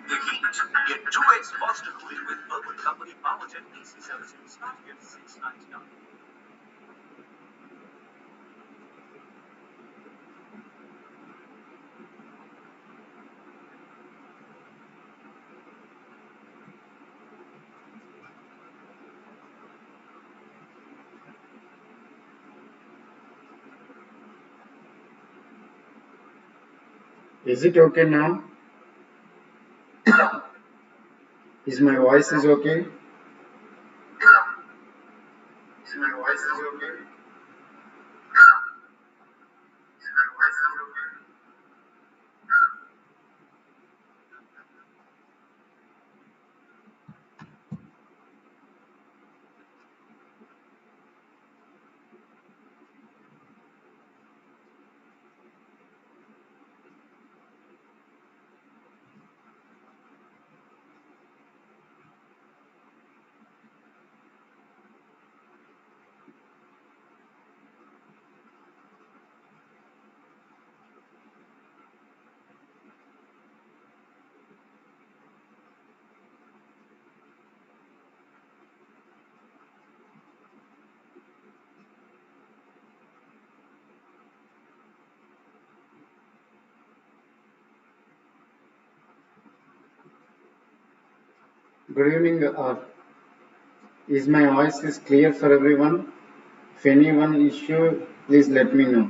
The heat. Get 2x faster cooling with Purple Company PowerJet AC servicing starting at $6.99. Is it okay now? Is my voice is okay? Is my voice is okay? Good evening. Is my voice is clear for everyone? If anyone issue, please let me know.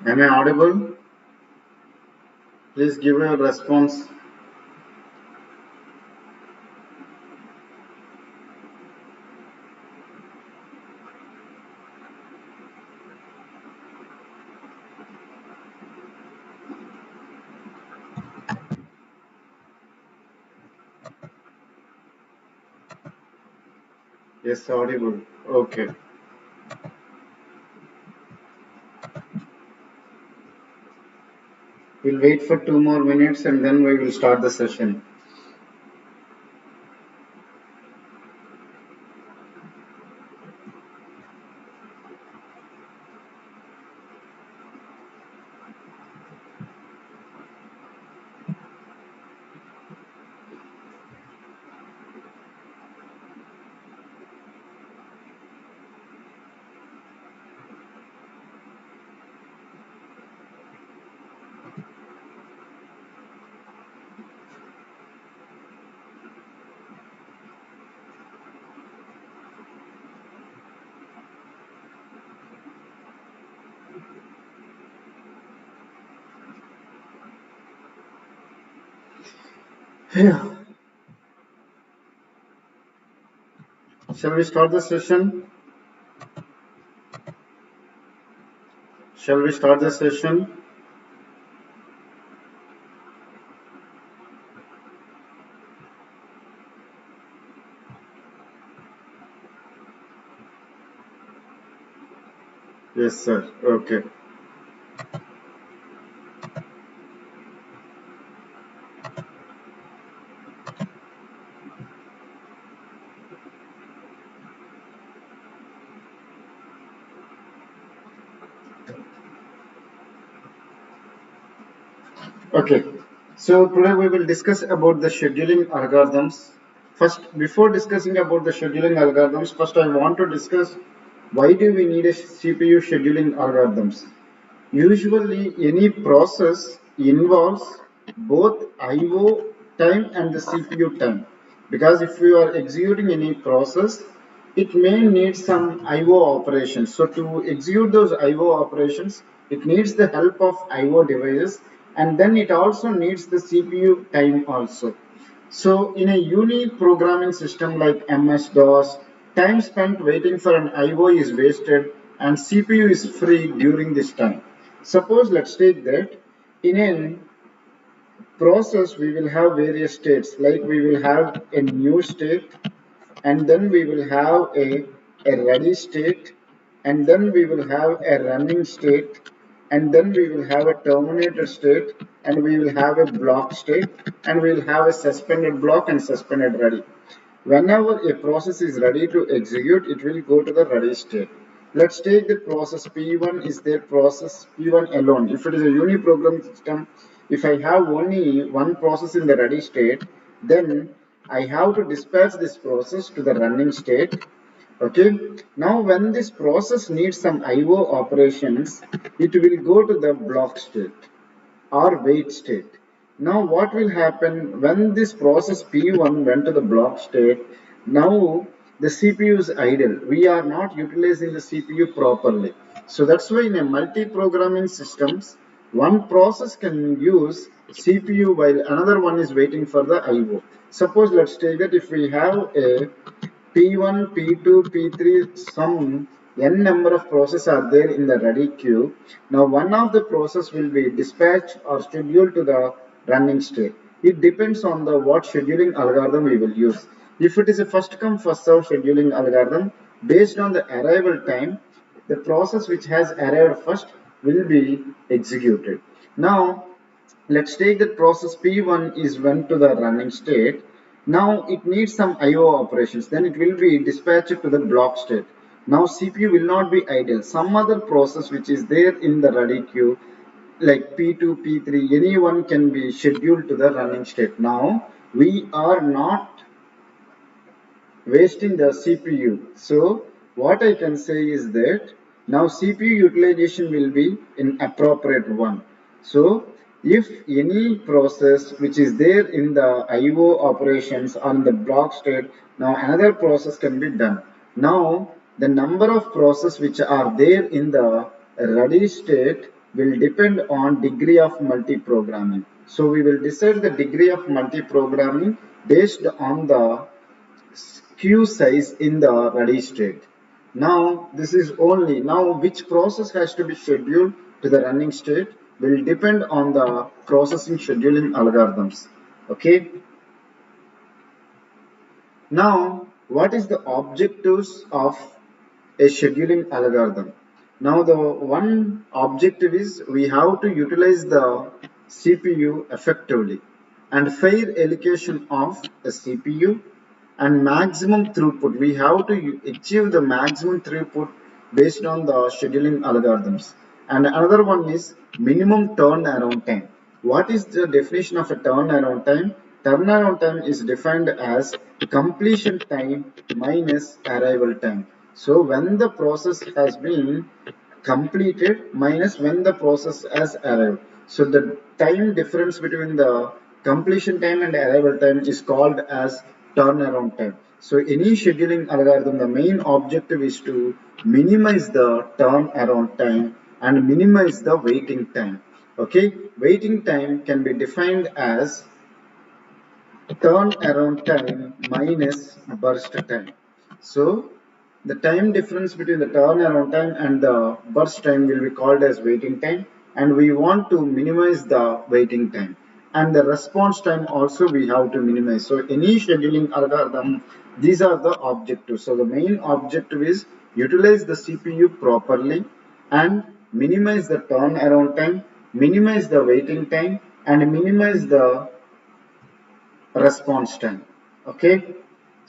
Am I audible? Please give a response. Yes, audible. Okay. We'll wait for 2 more minutes and then we will start the session. Yeah. Shall we start the session? Shall we start the session? Yes, sir. Okay. Okay. So today we will discuss about the scheduling algorithms. First, before discussing about the scheduling algorithms, first I want to discuss why do we need a CPU scheduling algorithms. Usually, any process involves both I/O time and the CPU time. Because if you are executing any process, it may need some I/O operations. So to execute those I/O operations, it needs the help of I/O devices, and then it also needs the CPU time also. So in a unique programming system like MS-DOS, time spent waiting for an I/O is wasted and CPU is free during this time. Suppose let's take that in a process we will have various states, like we will have a new state, and then we will have a ready state, and then we will have a running state, and then we will have a terminated state, and we will have a block state, and we will have a suspended block and suspended ready. Whenever a process is ready to execute, it will go to the ready state. Let's take the process P1 is their process P1 alone. If it is a uniprogram system, if I have only one process in the ready state, then I have to dispatch this process to the running state. Okay. Now, when this process needs some IO operations, it will go to the block state or wait state. Now what will happen when this process P1 went to the block state? Now the CPU is idle. We are not utilizing the CPU properly. So that's why in a multi-programming systems, one process can use CPU while another one is waiting for the IO. Suppose let's take that if we have a P1, P2, P3, some n number of processes are there in the ready queue. Now one of the process will be dispatched or scheduled to the running state. It depends on the what scheduling algorithm we will use. If it is a first come first serve scheduling algorithm, based on the arrival time, the process which has arrived first will be executed. Now let's take that process P1 is went to the running state. Now it needs some IO operations. Then it will be dispatched to the block state. Now CPU will not be idle. Some other process which is there in the ready queue like P2, P3, anyone can be scheduled to the running state. Now we are not wasting the CPU. So what I can say is that now CPU utilization will be an appropriate one. So if any process which is there in the IO operations on the block state, now another process can be done. Now the number of processes which are there in the ready state will depend on degree of multi-programming. So we will decide the degree of multi-programming based on the queue size in the ready state. Now this is only now which process has to be scheduled to the running state will depend on the processing scheduling algorithms. Okay. Now what is the objectives of a scheduling algorithm? Now the one objective is we have to utilize the CPU effectively and fair allocation of a CPU and maximum throughput. We have to achieve the maximum throughput based on the scheduling algorithms. And another one is minimum turnaround time. What is the definition of a turnaround time? Turnaround time is defined as completion time minus arrival time. So when the process has been completed minus when the process has arrived. So the time difference between the completion time and arrival time is called as turnaround time. So any scheduling algorithm, the main objective is to minimize the turnaround time and minimize the waiting time. Okay, waiting time can be defined as turnaround time minus burst time. So the time difference between the turnaround time and the burst time will be called as waiting time, and we want to minimize the waiting time. And the response time also we have to minimize. So any scheduling algorithm, these are the objectives. So the main objective is utilize the CPU properly and minimize the turnaround time, minimize the waiting time, and minimize the response time. Okay.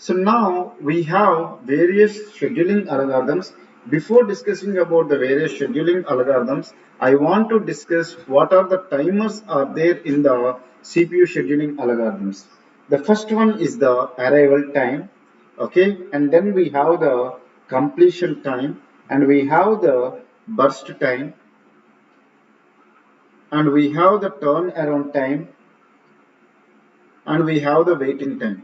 So now we have various scheduling algorithms. Before discussing about the various scheduling algorithms, I want to discuss what are the timers are there in the CPU scheduling algorithms. The first one is the arrival time, okay, and then we have the completion time, and we have the burst time, and we have the turnaround time, and we have the waiting time.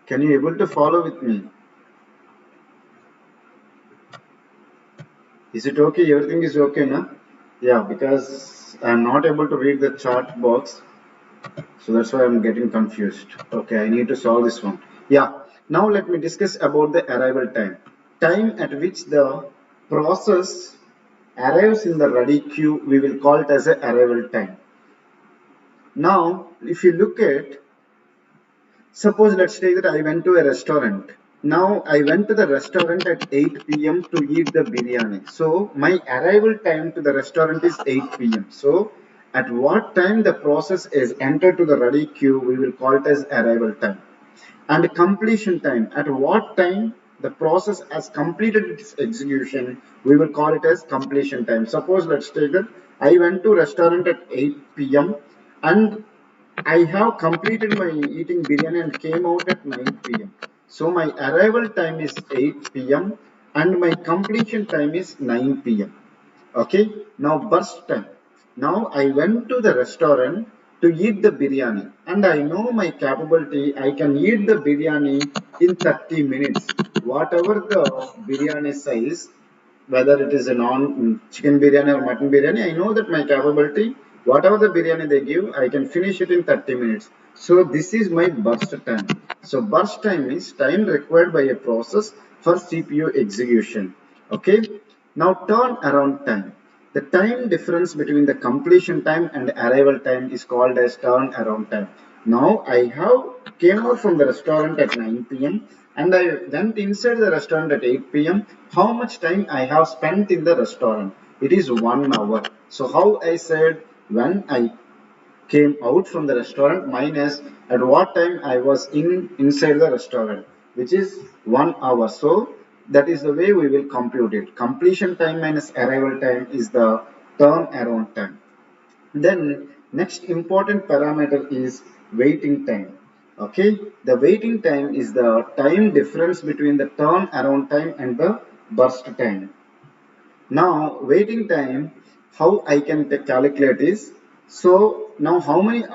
Can you able to follow with me? Is it okay? Everything is okay, na? Yeah, because I'm not able to read the chart box, so that's why I'm getting confused. Okay, I need to solve this one. Yeah. Now let me discuss about the arrival time. Time at which the process arrives in the ready queue, we will call it as a arrival time. Now, if you look at, suppose let's say that I went to a restaurant. Now I went to the restaurant at 8 p.m. to eat the biryani. So my arrival time to the restaurant is 8 p.m. So at what time the process is entered to the ready queue, we will call it as arrival time. And completion time, at what time the process has completed its execution, we will call it as completion time. Suppose let's take that I went to restaurant at 8 p.m. and I have completed my eating biryani and came out at 9 p.m. So my arrival time is 8 p.m. and my completion time is 9 p.m. Okay, now burst time. Now I went to the restaurant to eat the biryani and I know my capability. I can eat the biryani in 30 minutes. Whatever the biryani size, whether it is a non chicken biryani or mutton biryani, I know that my capability, whatever the biryani they give, I can finish it in 30 minutes. So this is my burst time. So burst time is time required by a process for CPU execution. Okay. Now turn around time. The time difference between the completion time and arrival time is called as turn around time. Now I have came out from the restaurant at 9 p.m. and I went inside the restaurant at 8 p.m. How much time I have spent in the restaurant? It is 1 hour. So how I said when I came out from the restaurant minus at what time I was inside the restaurant, which is 1 hour. So that is the way we will compute it. Completion time minus arrival time is the turnaround time. Then next important parameter is waiting time. Okay, the waiting time is the time difference between the turnaround time and the burst time. Now waiting time, how I can calculate is, so now how many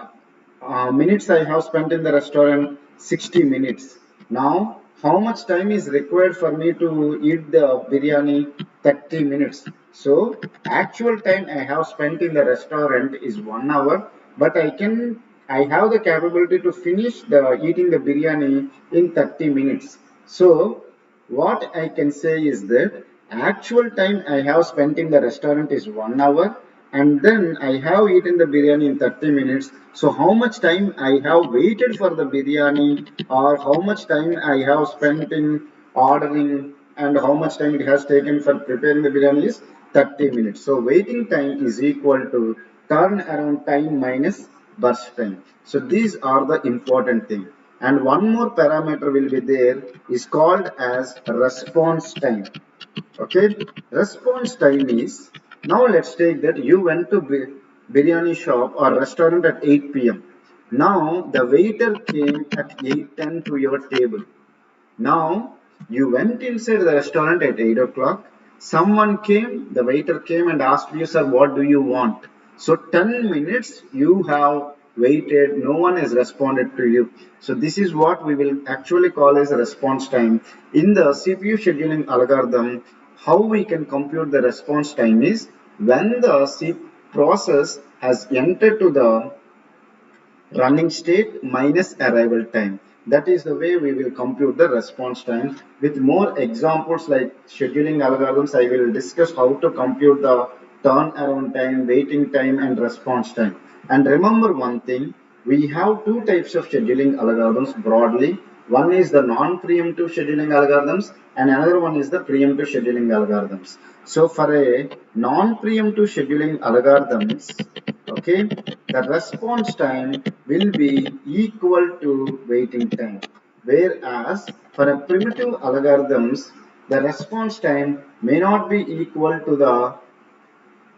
minutes I have spent in the restaurant? 60 minutes. Now how much time is required for me to eat the biryani? 30 minutes. So actual time I have spent in the restaurant is 1 hour, but I have the capability to finish the eating the biryani in 30 minutes. So what I can say is that actual time I have spent in the restaurant is 1 hour and then I have eaten the biryani in 30 minutes. So how much time I have waited for the biryani or how much time I have spent in ordering and how much time it has taken for preparing the biryani is 30 minutes. So waiting time is equal to turn around time minus burst time. So these are the important thing. And one more parameter will be there is called as response time. Okay, response time is, now let's take that you went to biryani shop or restaurant at 8 p.m. Now the waiter came at 8:10 to your table. Now you went inside the restaurant at 8 o'clock. Someone came, the waiter came and asked you, sir, what do you want? So 10 minutes you have waited, no one has responded to you. So this is what we will actually call as response time. In the CPU scheduling algorithm, how we can compute the response time is when the process has entered to the running state minus arrival time. That is the way we will compute the response time. With more examples like scheduling algorithms, I will discuss how to compute the turnaround time, waiting time, and response time. And remember one thing, we have two types of scheduling algorithms broadly. One is the non-preemptive scheduling algorithms and another one is the preemptive scheduling algorithms. So for a non-preemptive scheduling algorithms, okay, the response time will be equal to waiting time. Whereas for a primitive algorithms, the response time may not be equal to the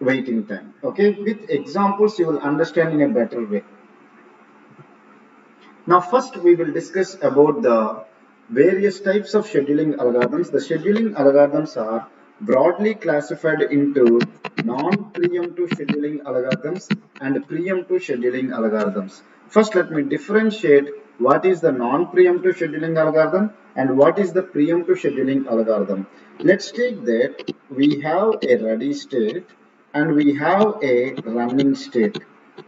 waiting time. Okay, with examples you will understand in a better way. Now first we will discuss about the various types of scheduling algorithms. The scheduling algorithms are broadly classified into non-preemptive scheduling algorithms and preemptive scheduling algorithms. First let me differentiate what is the non-preemptive scheduling algorithm and what is the preemptive scheduling algorithm. Let's take that we have a ready state and we have a running state.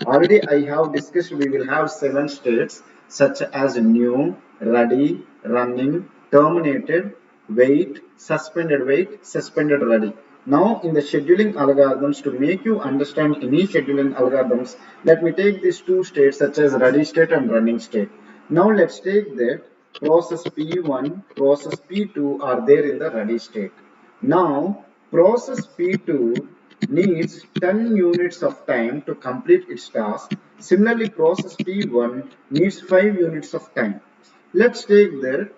Already I have discussed we will have 7 states. such as new, ready, running, terminated, wait, suspended ready. Now in the scheduling algorithms, to make you understand any scheduling algorithms, let me take these two states such as ready state and running state. Now let's take that process P1, process P2 are there in the ready state. Now process P2 needs 10 units of time to complete its task. Similarly, process P1 needs 5 units of time. Let's take that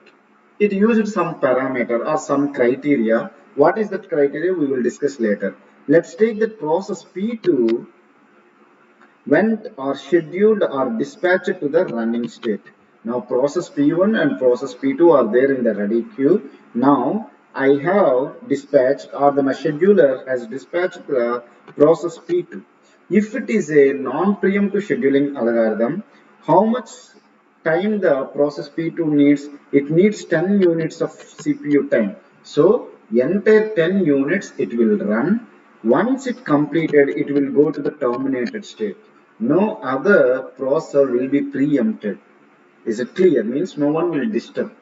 it used some parameter or some criteria. What is that criteria? We will discuss later. Let's take that process P2 went or scheduled or dispatched to the running state. Now process P1 and process P2 are there in the ready queue. Now I have dispatched or the my scheduler has dispatched the process P2. If it is a non-preemptive scheduling algorithm, how much time the process P2 needs? It needs 10 units of CPU time. So entire 10 units it will run. Once it completed, it will go to the terminated state. No other processor will be preempted. Is it clear? Means no one will disturb.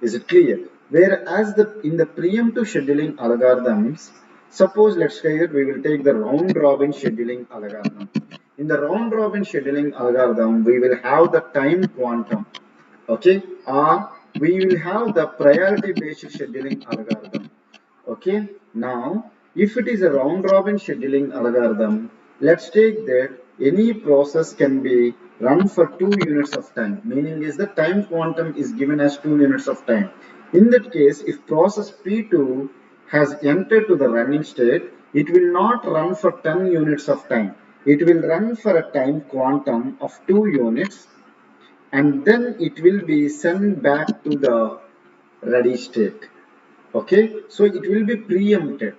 Is it clear? Whereas in the preemptive scheduling algorithms, suppose let's say that we will take the round robin scheduling algorithm. In the round robin scheduling algorithm, we will have the time quantum. Okay, or we will have the priority based scheduling algorithm. Okay, now if it is a round robin scheduling algorithm, let's take that any process can be run for 2 units of time, meaning is the time quantum is given as 2 units of time. In that case, if process P2 has entered to the running state, it will not run for 10 units of time. It will run for a time quantum of 2 units, and then it will be sent back to the ready state. Okay, so it will be preempted.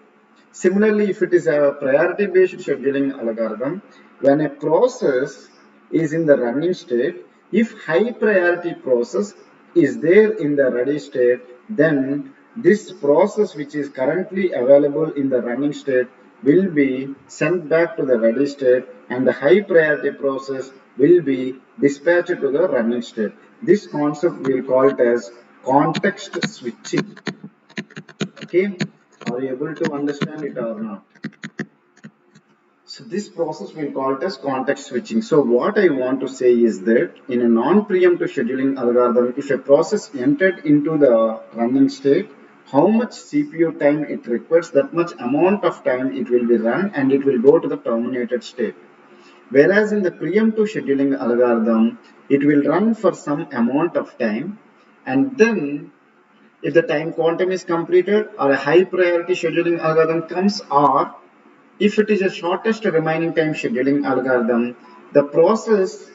Similarly, if it is a priority based scheduling algorithm, when a process is in the running state, if high priority process is there in the ready state, then this process which is currently available in the running state will be sent back to the ready state, and the high priority process will be dispatched to the running state. This concept we call it as context switching. Okay, are you able to understand it or not? So this process we call it as context switching. So what I want to say is that in a non-preemptive scheduling algorithm, if a process entered into the running state, how much CPU time it requires, that much amount of time it will be run and it will go to the terminated state. Whereas in the preemptive scheduling algorithm, it will run for some amount of time, and then if the time quantum is completed or a high priority scheduling algorithm comes, or if it is a shortest remaining time scheduling algorithm, the process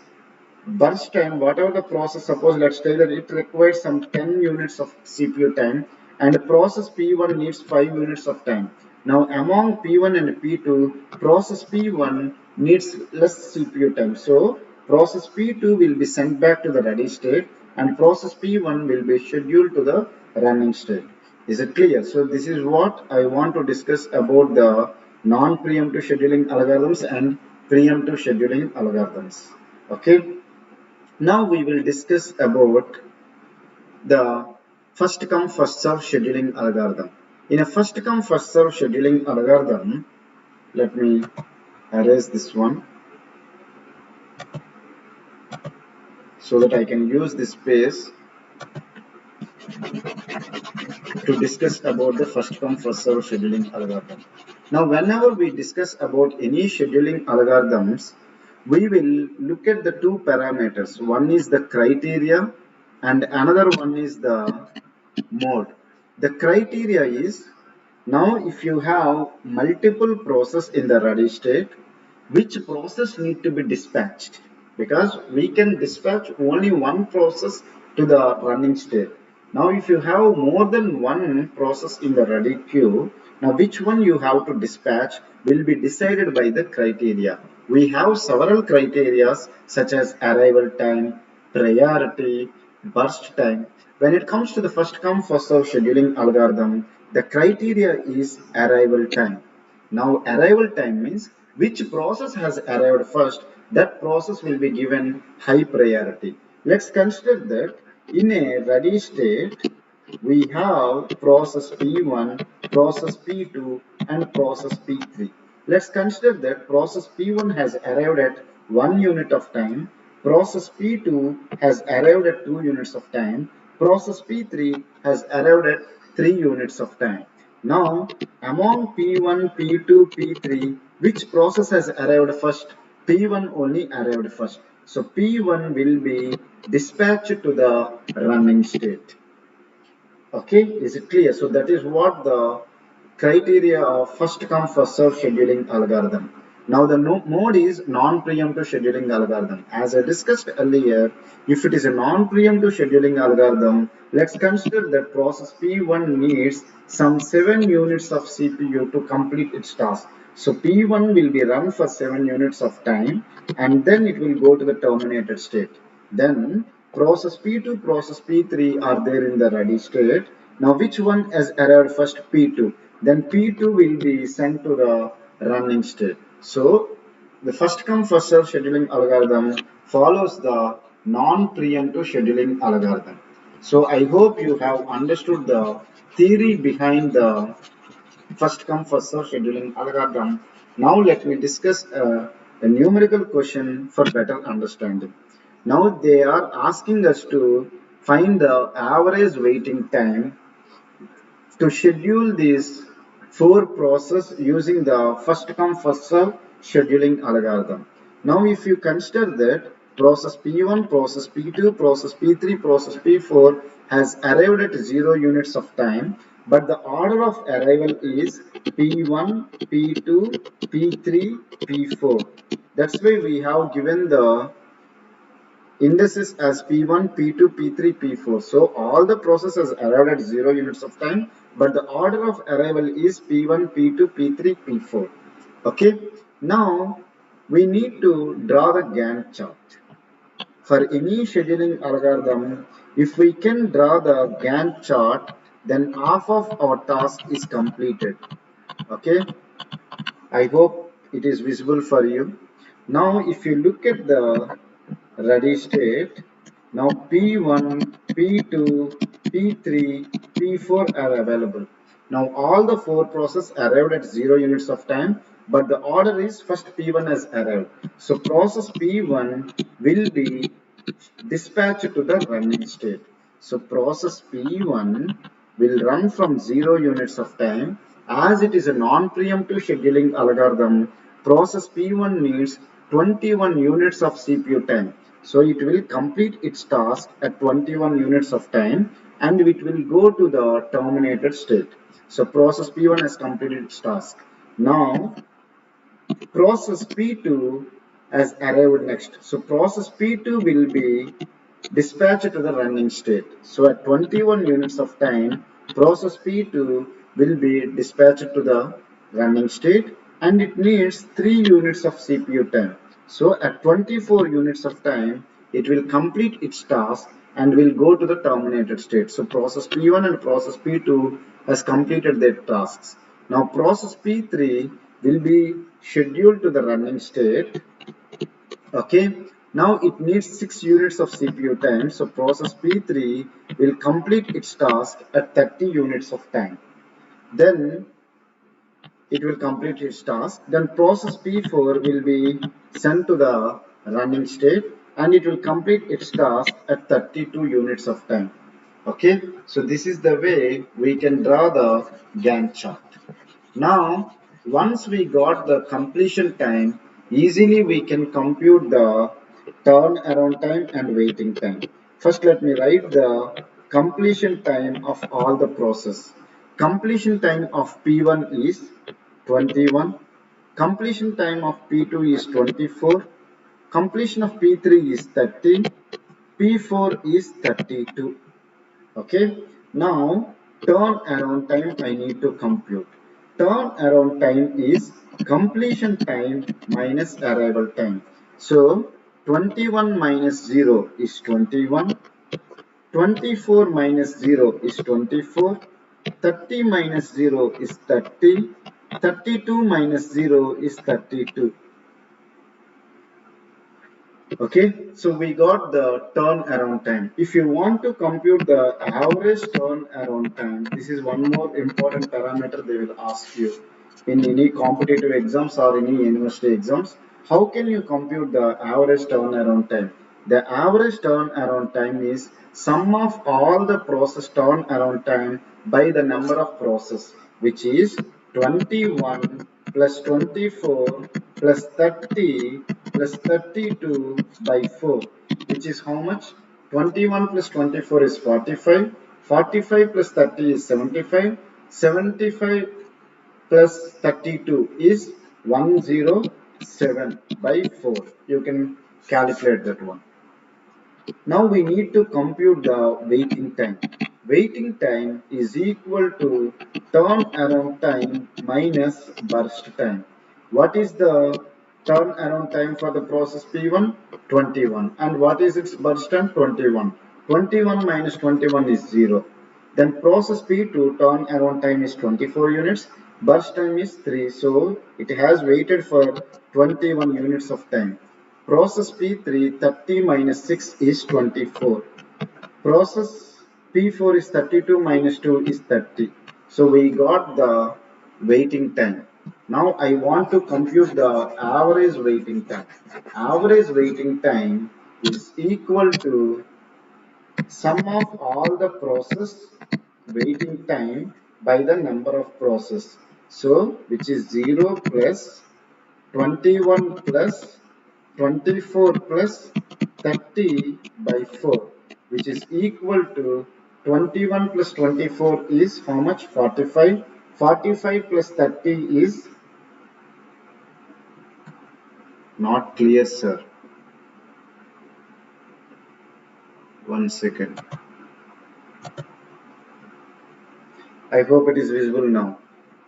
burst time, whatever the process, suppose let's say that it requires some 10 units of CPU time and the process P1 needs 5 units of time. Now among P1 and P2, process P1 needs less CPU time. So process P2 will be sent back to the ready state and process P1 will be scheduled to the running state. Is it clear? So this is what I want to discuss about the non-preemptive scheduling algorithms and preemptive scheduling algorithms. Okay. Now we will discuss about the first come first serve scheduling algorithm. In a first come first serve scheduling algorithm, let me erase this one so that I can use this space to discuss about the first come first serve scheduling algorithm. Now whenever we discuss about any scheduling algorithms, we will look at the two parameters. One is the criteria and another one is the mode. The criteria is, now if you have multiple process in the ready state, which process need to be dispatched, because we can dispatch only one process to the running state. Now if you have more than one process in the ready queue, now which one you have to dispatch will be decided by the criteria. We have several criteria such as arrival time, priority, burst time. When it comes to the first come first serve scheduling algorithm, the criteria is arrival time. Now arrival time means which process has arrived first, that process will be given high priority. Let's consider that in a ready state, we have process P1, process P2, and process P3. Let's consider that process P1 has arrived at 1 unit of time, process P2 has arrived at 2 units of time, process P3 has arrived at 3 units of time. Now, among P1, P2, P3, which process has arrived first? P1 only arrived first. So P1 will be dispatched to the running state. Okay, is it clear? So that is what the criteria of first come first serve scheduling algorithm. Now the mode is non-preemptive scheduling algorithm. As I discussed earlier, if it is a non-preemptive scheduling algorithm, let's consider that process P1 needs some 7 units of CPU to complete its task. So P1 will be run for 7 units of time and then it will go to the terminated state. Then process P2, process P3 are there in the ready state. Now which one has arrived first? P2. Then P2 will be sent to the running state. So the first come first serve scheduling algorithm follows the non-preemptive scheduling algorithm. So I hope you have understood the theory behind the first come first serve scheduling algorithm. Now let me discuss a numerical question for better understanding. Now they are asking us to find the average waiting time to schedule these four process using the first come first serve scheduling algorithm. Now if you consider that process P1, process P2, process P3, process P4 has arrived at 0 units of time, but the order of arrival is P1, P2, P3, P4. That's why we have given the indices as P1, P2, P3, P4. So all the processes arrived at 0 units of time, but the order of arrival is P1, P2, P3, P4. Okay. Now we need to draw the Gantt chart. For any scheduling algorithm, if we can draw the Gantt chart, then half of our task is completed. Okay. I hope it is visible for you. Now if you look at the ready state. Now P1, P2, P3, P4 are available. Now all the four processes arrived at 0 units of time, but the order is first P1 has arrived. So process P1 will be dispatched to the running state. So process P1 will run from 0 units of time. As it is a non-preemptive scheduling algorithm, process P1 needs 21 units of CPU time. So it will complete its task at 21 units of time and it will go to the terminated state. So process P1 has completed its task. Now process P2 has arrived next. So process P2 will be dispatched to the running state. So at 21 units of time, process P2 will be dispatched to the running state and it needs 3 units of CPU time. So at 24 units of time, it will complete its task and will go to the terminated state. So process P1 and process P2 has completed their tasks. Now process P3 will be scheduled to the running state. Okay. Now it needs 6 units of CPU time. So process P3 will complete its task at 30 units of time. Then it will complete its task. Then process P4 will be sent to the running state and it will complete its task at 32 units of time. Okay. So this is the way we can draw the Gantt chart. Now, once we got the completion time, easily we can compute the turnaround time and waiting time. First, let me write the completion time of all the process. Completion time of P1 is 21. Completion time of P2 is 24. Completion of P3 is 30. P4 is 32. Okay. Now turn around time I need to compute. Turn around time is completion time minus arrival time. So 21 minus 0 is 21. 24 minus 0 is 24. 30 minus 0 is 30. 32 minus 0 is 32. Okay, so we got the turnaround time. If you want to compute the average turnaround time, this is one more important parameter they will ask you in any competitive exams or any university exams. How can you compute the average turnaround time? The average turnaround time is sum of all the process turnaround time by the number of process, which is 21 plus 24 plus 30 plus 32 by 4, which is how much? 21 plus 24 is 45, 45 plus 30 is 75, 75 plus 32 is 107 by 4. You can calculate that one. Now we need to compute the waiting time. Waiting time is equal to turnaround time minus burst time. What is the turnaround time for the process P1? 21. And what is its burst time? 21. 21 minus 21 is 0. Then process P2 turnaround time is 24 units, burst time is 3. So it has waited for 21 units of time. Process P3 30 minus 6 is 24. Process P4 is 32 minus 2 is 30. So we got the waiting time. Now I want to compute the average waiting time. Average waiting time is equal to sum of all the process waiting time by the number of process. So which is 0 plus 21 plus 24 plus 30 by 4, which is equal to 21 plus 24 is how much? 45. 45 plus 30 is not clear, sir. One second. I hope it is visible now.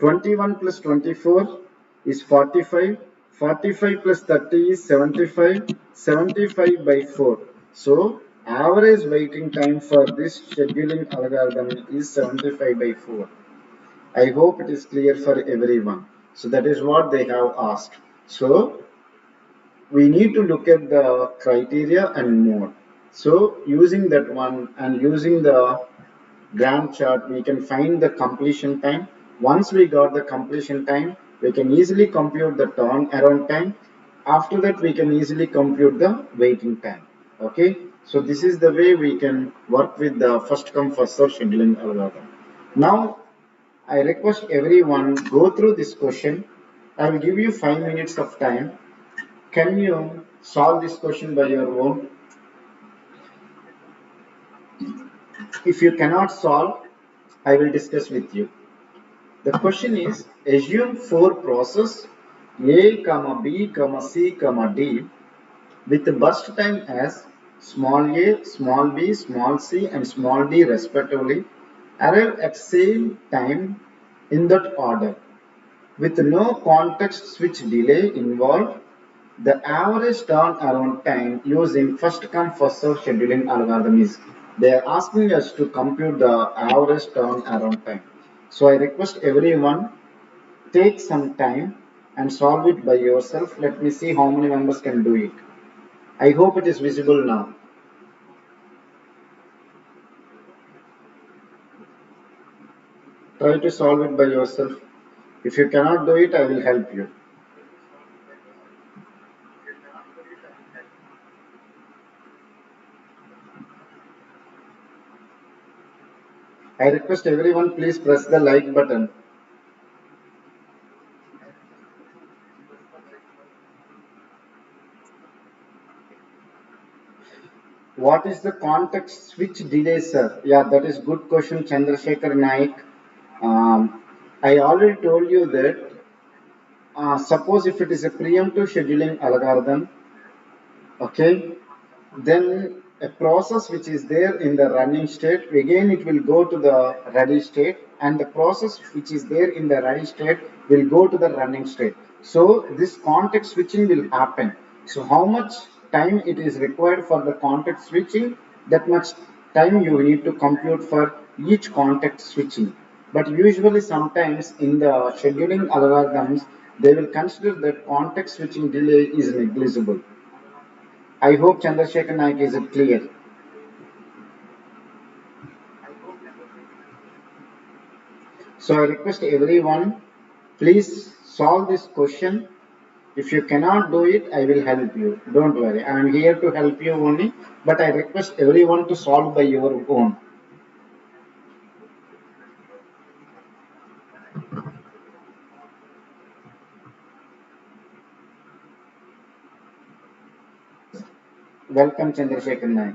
21 plus 24 is 45. 45 plus 30 is 75. 75 by 4. So, average waiting time for this scheduling algorithm is 75 by 4. I hope it is clear for everyone. So, that is what they have asked. So, we need to look at the criteria and more. So, using that one and using the Gantt chart, we can find the completion time. Once we got the completion time, we can easily compute the turnaround time. After that, we can easily compute the waiting time. Okay, so this is the way we can work with the first come first serve scheduling algorithm. Now, I request everyone go through this question. I will give you 5 minutes of time. Can you solve this question by your own? If you cannot solve, I will discuss with you. The question is, assume four process A, B, C, D with the burst time as small a, small b, small c and small d respectively arrive at same time in that order with no context switch delay involved. The average turnaround time using first come first serve scheduling algorithm is, they are asking us to compute the average turnaround time. So I request everyone take some time and solve it by yourself. Let me see how many members can do it. I hope it is visible now. Try to solve it by yourself. If you cannot do it, I will help you. I request everyone please press the like button. What is the context switch delay, sir? Yeah, that is good question, Chandrasekhar Naik. I already told you that suppose if it is a preemptive scheduling algorithm, okay, then a process which is there in the running state, again it will go to the ready state, and the process which is there in the ready state will go to the running state. So this context switching will happen. So how much time it is required for the context switching, that much time you need to compute for each context switching. But usually sometimes in the scheduling algorithms, they will consider that context switching delay is negligible. I hope Chandrasekhar Naik is it clear. So I request everyone, please solve this question. If you cannot do it, I will help you. Don't worry. I am here to help you only, but I request everyone to solve by your own. Welcome, Chandrasekhar Naik.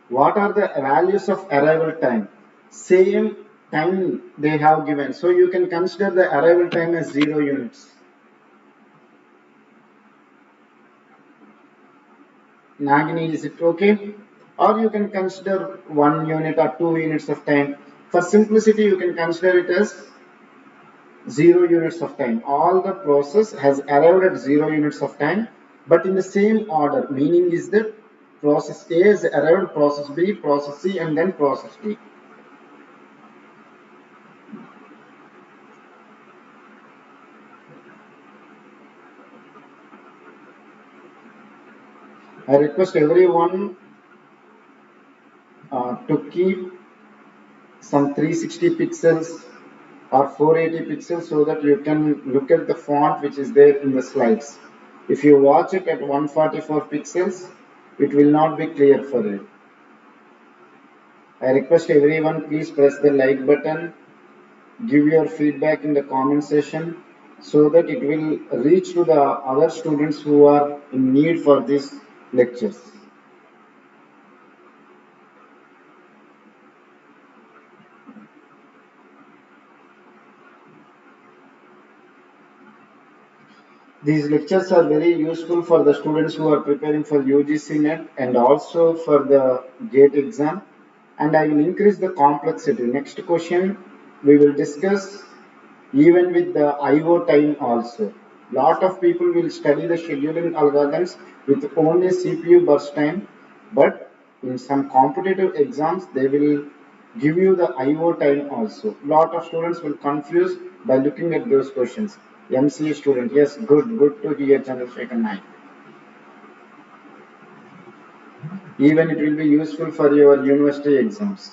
What are the values of arrival time? Same time they have given. So you can consider the arrival time as 0 units. Nagini, is it okay? Or you can consider 1 unit or 2 units of time. For simplicity, you can consider it as 0 units of time. All the process has arrived at 0 units of time, but in the same order. Meaning is that process A has arrived, process B, process C, and then process D. I request everyone to keep some 360 pixels or 480 pixels so that you can look at the font which is there in the slides. If you watch it at 144 pixels, it will not be clear for you. I request everyone, please press the like button, give your feedback in the comment section so that it will reach to the other students who are in need for these lectures. These lectures are very useful for the students who are preparing for UGC NET and also for the GATE exam. And I will increase the complexity. Next question we will discuss even with the IO time also. Lot of people will study the scheduling algorithms with only CPU burst time, but in some competitive exams they will give you the IO time also. Lot of students will confuse by looking at those questions. MCA student, yes, good to hear Chandrasekhar Naik. Even it will be useful for your university exams.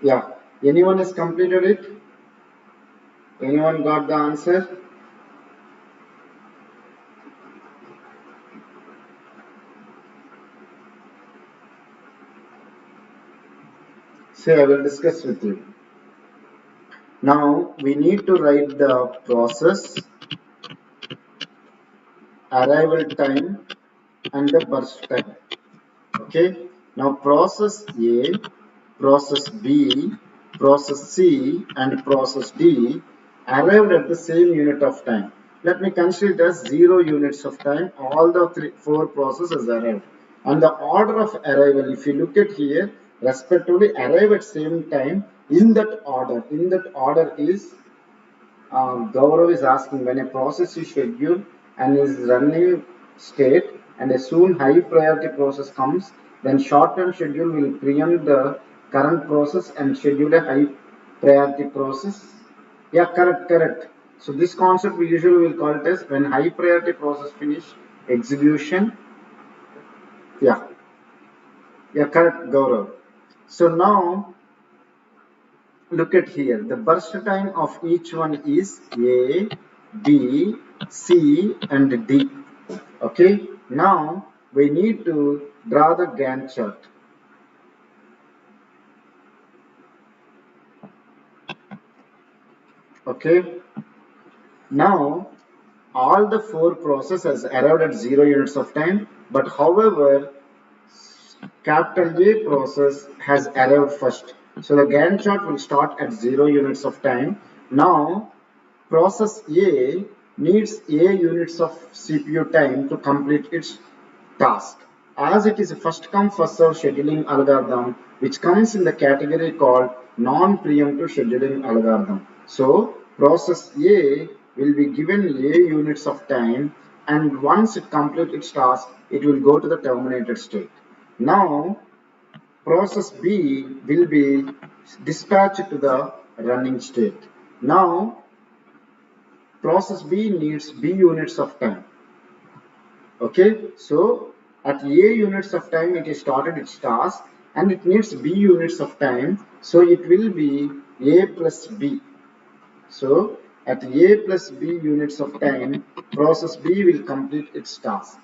Yeah, anyone has completed it? Anyone got the answer? Say, I will discuss with you. Now we need to write the process, arrival time, and the burst time. Okay. Now process A, process B, process C, and process D arrived at the same unit of time. Let me consider it as 0 units of time. All the four processes arrived. And the order of arrival, if you look at here, respectively arrive at same time in that order. In that order is Gaurav is asking when a process is scheduled and is running state and a soon high priority process comes, then short term schedule will preempt the current process and schedule a high priority process. Yeah, correct. So this concept we usually will call it as when high priority process finish execution. Yeah, yeah, correct, Gaurav. So now look at here. The burst time of each one is A, B, C, and D. Okay. Now we need to draw the Gantt chart. Okay. Now all the four processes arrived at 0 units of time, but however, capital A process has arrived first. So the Gantt chart will start at 0 units of time. Now process A needs A units of CPU time to complete its task. As it is a first come first serve scheduling algorithm which comes in the category called non-preemptive scheduling algorithm. So process A will be given A units of time and once it completes its task it will go to the terminated state. Now process B will be dispatch to the running state. Now process B needs B units of time. Okay, so at A units of time it is started its task and it needs B units of time, so it will be A plus B. So at A plus B units of time, process B will complete its task.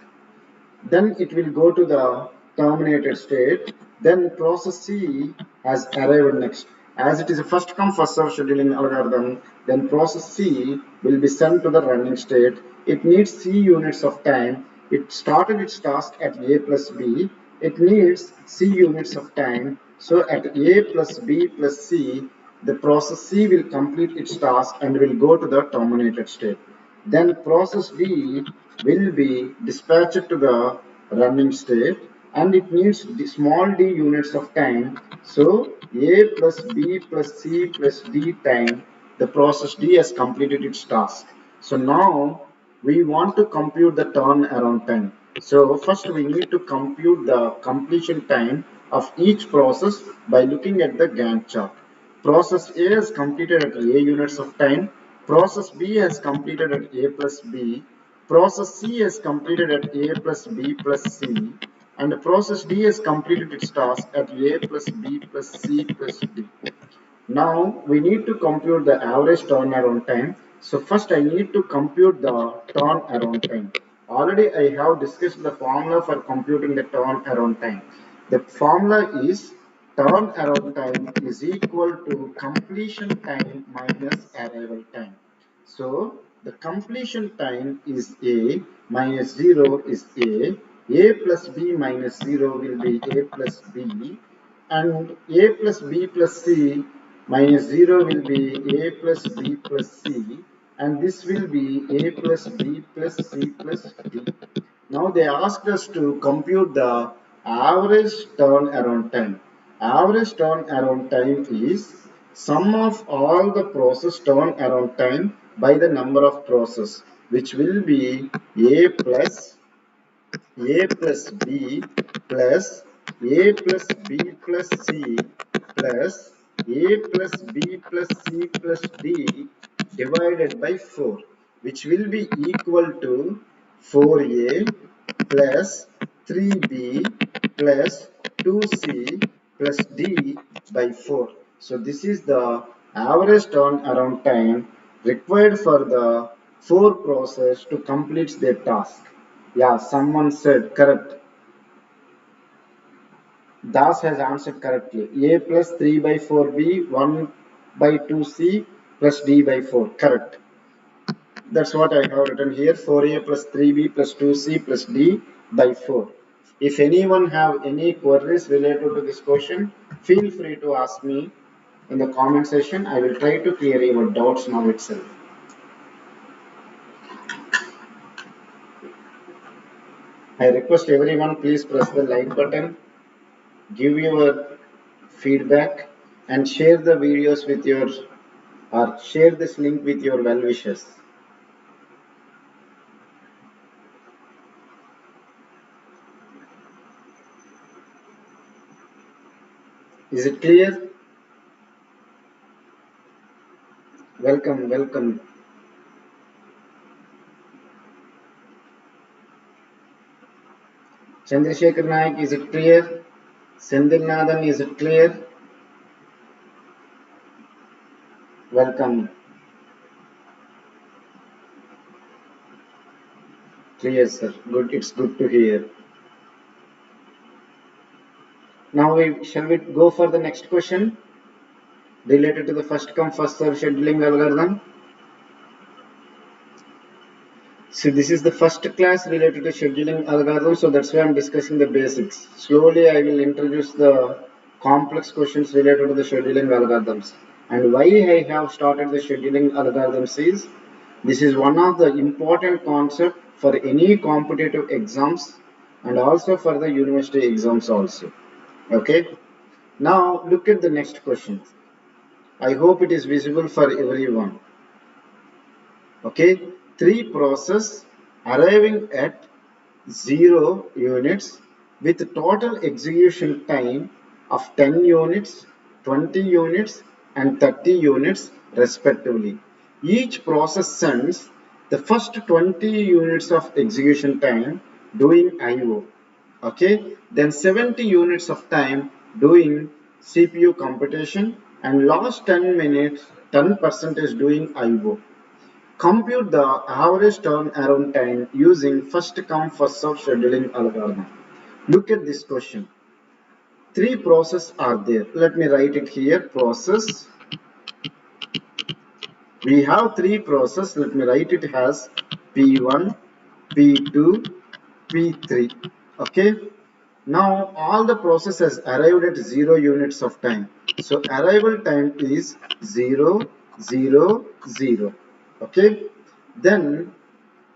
Then it will go to the terminated state. Then process C has arrived next. As it is a first come first serve scheduling algorithm, then process C will be sent to the running state. It needs C units of time. It started its task at A plus B. It needs C units of time. So at A plus B plus C, the process C will complete its task and will go to the terminated state. Then process D will be dispatched to the running state and it needs the small d units of time. So A plus B plus C plus D time, the process D has completed its task. So now we want to compute the turnaround time. So first we need to compute the completion time of each process by looking at the Gantt chart. Process A has completed at A units of time. Process B has completed at A plus B. Process C has completed at A plus B plus C. And process D has completed its task at A plus B plus C plus D. Now we need to compute the average turnaround time. So first I need to compute the turnaround time. Already I have discussed the formula for computing the turnaround time. The formula is turnaround time is equal to completion time minus arrival time. So the completion time is A minus 0 is A plus B minus 0 will be A plus B, and A plus B plus C minus 0 will be A plus B plus C, and this will be A plus B plus C plus D. Now they asked us to compute the average turnaround time. Average turnaround time is sum of all the process turnaround time by the number of process, which will be A plus B plus A plus B plus C plus A plus B plus C plus D divided by 4, which will be equal to 4A plus 3B plus 2C plus D by 4. So this is the average turnaround time required for the 4 process to complete their task. Yeah, someone said correct. Das has answered correctly. A plus 3 by 4B, 1 by 2C plus D by 4. Correct. That's what I have written here. 4A plus 3B plus 2C plus D by 4. If anyone have any queries related to this question, feel free to ask me in the comment section. I will try to clear your doubts now itself. I request everyone please press the like button, give your feedback and share the videos with your or share this link with your well wishers. Is it clear? Welcome, welcome. Chandrasekhar Naik, is it clear? Sendil Nathan, is it clear? Welcome. Clear, sir. Good. It's good to hear. Now, shall we go for the next question related to the first come first serve scheduling algorithm? So this is the first class related to scheduling algorithm, so that's why I'm discussing the basics. Slowly I will introduce the complex questions related to the scheduling algorithms. And why I have started the scheduling algorithms is, this is one of the important concept for any competitive exams and also for the university exams also. Okay. Now look at the next question. I hope it is visible for everyone. Okay, 3 process arriving at 0 units with total execution time of 10 units 20 units and 30 units respectively. Each process sends the first 20 units of execution time doing IO. Okay, then 70 units of time doing CPU computation and last 10 minutes 10% is doing IO. Compute the average turnaround time using first come first serve scheduling algorithm. Look at this question. Three processes are there. Let me write it here. Process. We have three processes. Let me write it as P1, P2, P3. Okay. Now all the processes arrived at 0 units of time. So arrival time is 0, 0, 0. Okay. Then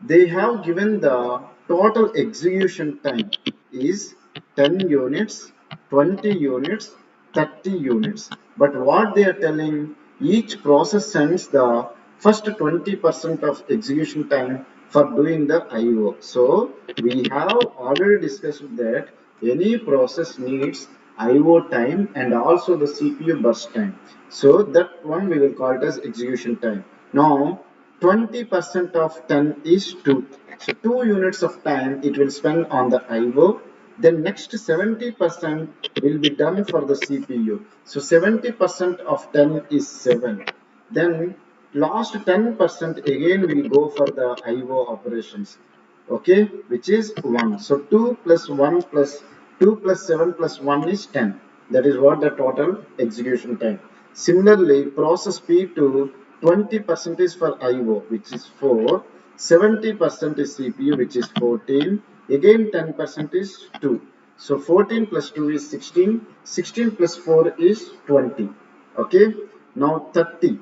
they have given the total execution time is 10 units, 20 units, 30 units. But what they are telling, each process sends the first 20% of execution time for doing the IO. So we have already discussed that any process needs IO time and also the CPU burst time. So that one we will call it as execution time. Now 20% of 10 is 2. So 2 units of time it will spend on the IO. Then next 70% will be done for the CPU. So 70% of 10 is 7. Then last 10% again will go for the IO operations. Okay, which is 1. So 2 plus 1 plus 2 plus 7 plus 1 is 10. That is what the total execution time. Similarly, process P2 20% is for IO, which is 4. 70% is CPU, which is 14. Again 10% is 2. So 14 plus 2 is 16. 16 plus 4 is 20. Okay. Now 30.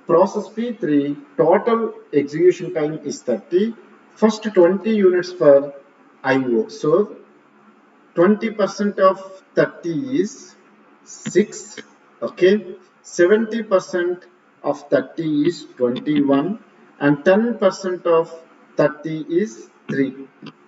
Process P3 total execution time is 30. First 20 units for IO. So 20% of 30 is 6. Okay. 70% of 30 is 21 and 10% of 30 is 3.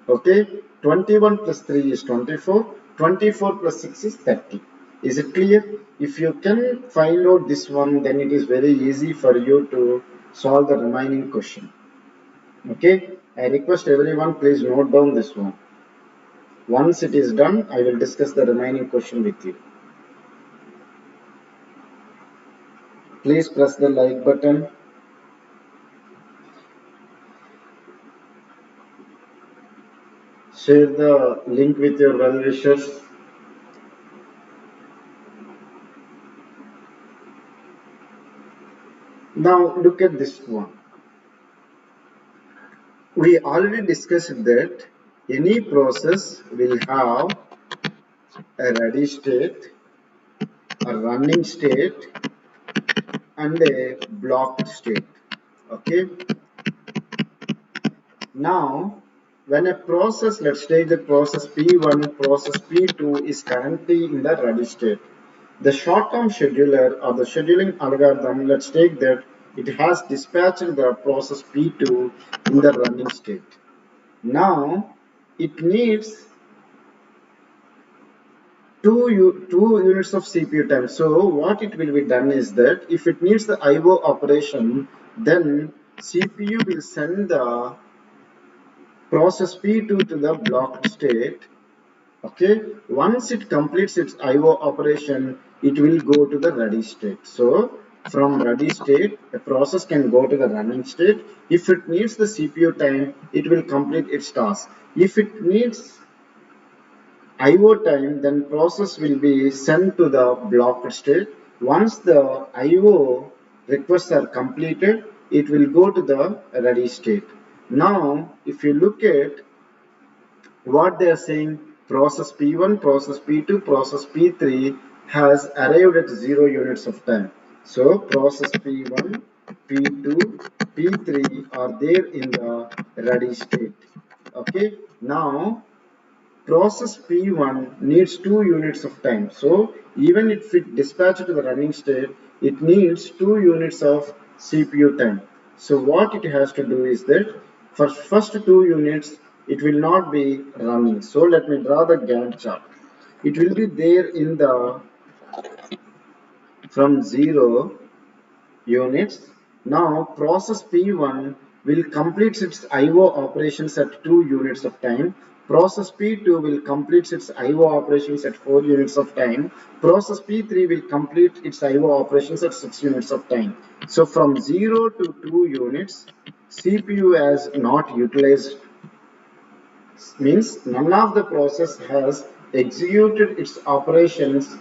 Okay. 21 plus 3 is 24. 24 plus 6 is 30. Is it clear? If you can find out this one, then it is very easy for you to solve the remaining question. Okay. I request everyone, please note down this one. Once it is done, I will discuss the remaining question with you. Please press the like button. Share the link with your well-wishers. Now look at this one. We already discussed that any process will have a ready state, a running state, and a blocked state. Okay. Now, when a process, let's take the process P1, process P2 is currently in the ready state. The short-term scheduler or the scheduling algorithm, let's take that it has dispatched the process P2 in the running state. Now, it needs two units of CPU time. So what it will be done is that if it needs the IO operation, then CPU will send the process P2 to the blocked state. Okay, once it completes its IO operation, it will go to the ready state. So from ready state, a process can go to the running state. If it needs the CPU time, it will complete its task. If it needs IO time, then process will be sent to the blocked state. Once the IO requests are completed, it will go to the ready state. Now, if you look at what they are saying, process P1, process P2, process P3 has arrived at 0 units of time. So, process P1, P2, P3 are there in the ready state. Okay, now process P1 needs 2 units of time. So even if it dispatched to the running state, it needs 2 units of CPU time. So what it has to do is that for first 2 units, it will not be running. So let me draw the Gantt chart. It will be there in the from 0 units. Now process P1 will complete its IO operations at 2 units of time. Process P2 will complete its IO operations at 4 units of time. Process P3 will complete its IO operations at 6 units of time. So from 0 to 2 units, CPU has not utilized, means none of the process has executed its operations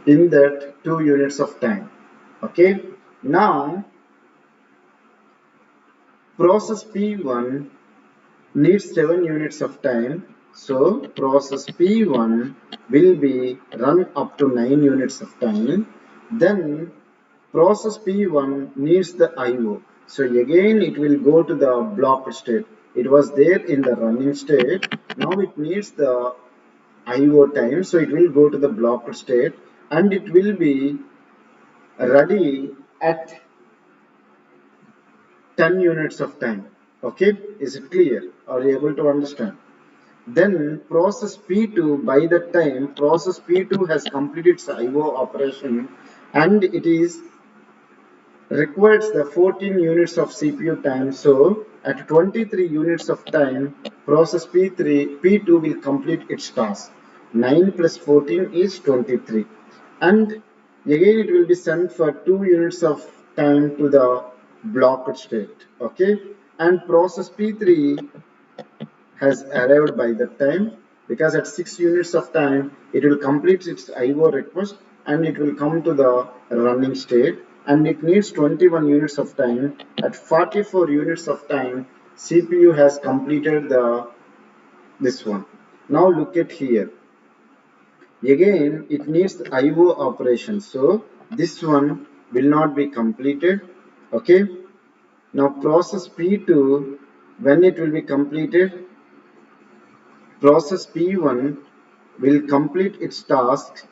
in that 2 units of time. Okay, now process P1 needs 7 units of time, so process P1 will be run up to 9 units of time. Then process P1 needs the IO, so again it will go to the blocked state. It was there in the running state, now it needs the IO time, so it will go to the blocked state and it will be ready at 10 units of time. Okay, is it clear? Are you able to understand? Then process P2, by that time process P2 has completed its IO operation and it is requires the 14 units of CPU time. So at 23 units of time, process P2 will complete its task. 9 plus 14 is 23. And again it will be sent for 2 units of time to the blocked state. Okay. And process P3 has arrived by that time, because at 6 units of time it will complete its IO request and it will come to the running state, and it needs 21 units of time. At 44 units of time CPU has completed the this one. Now look at here, again it needs the IO operation, so this one will not be completed. Okay, now process P2, when it will be completed, process P1 will complete its task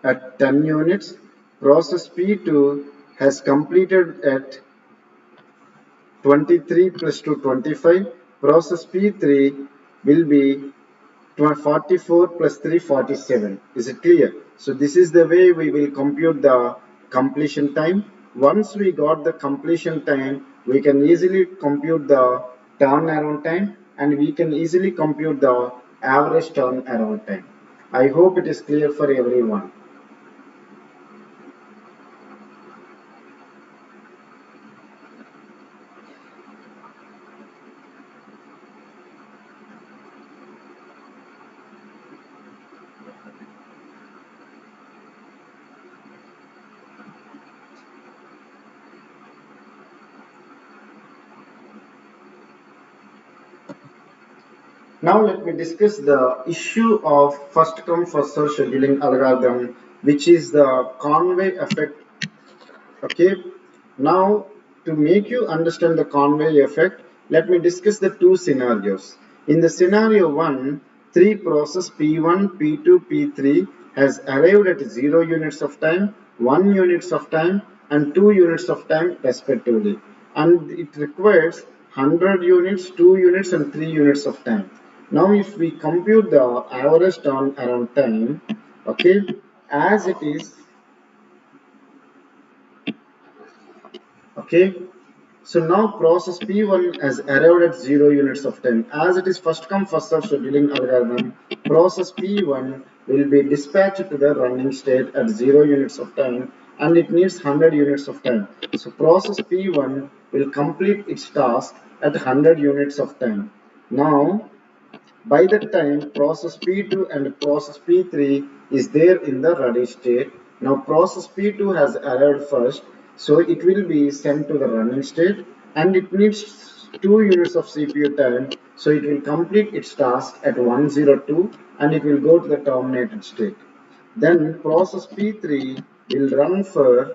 at 10 units. Process P2 has completed at 23 plus 2 25. Process P3 will be 44 plus 3 47. Is it clear? So this is the way we will compute the completion time. Once we got the completion time, we can easily compute the turnaround time and we can easily compute the average turnaround time. I hope it is clear for everyone. Now let me discuss the issue of first come first serve scheduling algorithm, which is the Conway effect. Okay, now to make you understand the Conway effect, let me discuss the two scenarios. In the scenario 1, three process P1, P2, P3 has arrived at 0 units of time, 1 units of time and 2 units of time respectively, and it requires 100 units, 2 units and 3 units of time. Now if we compute the average turnaround time, okay, as it is, okay, so now process P1 has arrived at 0 units of time. As it is first come first serve scheduling algorithm, process P1 will be dispatched to the running state at 0 units of time and it needs 100 units of time. So process P1 will complete its task at 100 units of time. Now by that time, process P2 and process P3 is there in the ready state. Now process P2 has arrived first, so it will be sent to the running state and it needs 2 units of CPU time, so it will complete its task at 102 and it will go to the terminated state. Then process P3 will run for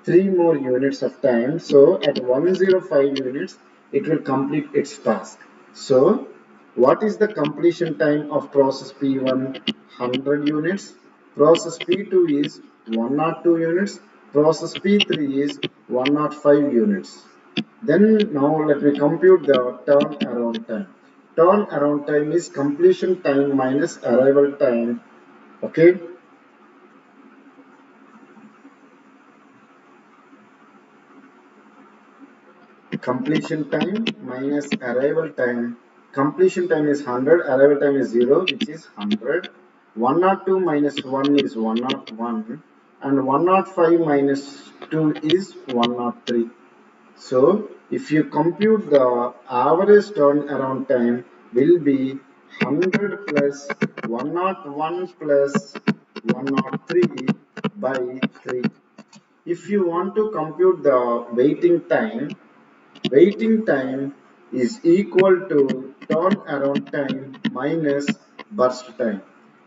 3 more units of time. So at 105 units, it will complete its task. So what is the completion time of process P1? 100 units. Process P2 is 102 units. Process P3 is 105 units. Then now let me compute the turnaround time. Turnaround time is completion time minus arrival time. Okay. completion time minus arrival time. Completion time is 100, arrival time is 0, which is 100. 102 minus 1 is 101, and 105 minus 2 is 103. So if you compute the average turnaround time will be 100 plus 101 plus 103 by 3. If you want to compute the waiting time is equal to turnaround time minus burst time.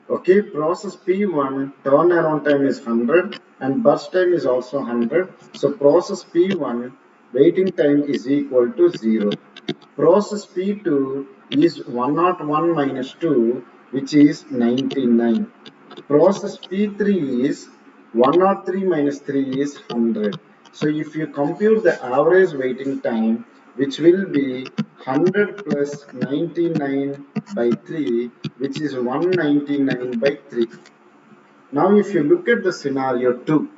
Okay, process P1 turnaround time is 100 and burst time is also 100. So process P1 waiting time is equal to 0. Process P2 is 101 minus 2, which is 99. Process P3 is 103 minus 3 is 100. So if you compute the average waiting time, which will be 100 plus 99 by 3, which is 199 by 3. Now, if you look at the scenario 2,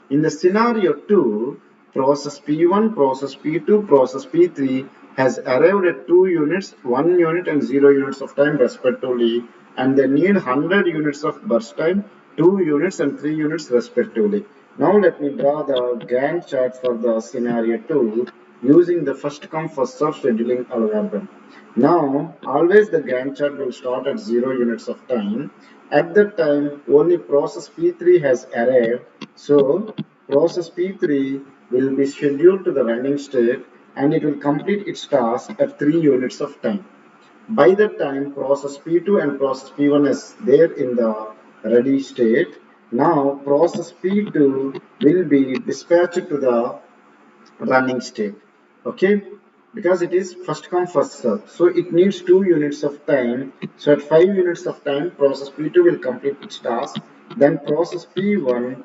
in the scenario 2, process P1, process P2, process P3 has arrived at 2 units, 1 unit and 0 units of time respectively, and they need 100 units of burst time, 2 units and 3 units respectively. Now, let me draw the Gantt chart for the scenario 2 using the first come first serve scheduling algorithm. Now, always the Gantt chart will start at 0 units of time. At that time, only process P3 has arrived. So, process P3 will be scheduled to the running state and it will complete its task at 3 units of time. By that time, process P2 and process P1 is there in the ready state. Now, process P2 will be dispatched to the running state. Okay, because it is first come first serve, so it needs 2 units of time. So at 5 units of time, process P2 will complete its task, then process P1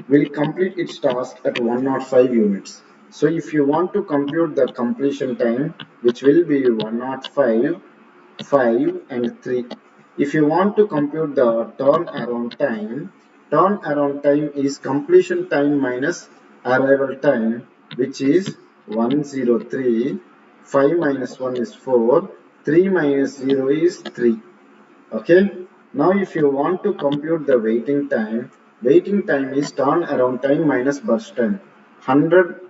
will complete its task at 105 units. So if you want to compute the completion time, which will be 105, 5 and 3. If you want to compute the turnaround time is completion time minus arrival time, which is 103. 5 minus 1 is 4. 3 minus 0 is 3. Okay. Now if you want to compute the waiting time is turnaround time minus burst time. 100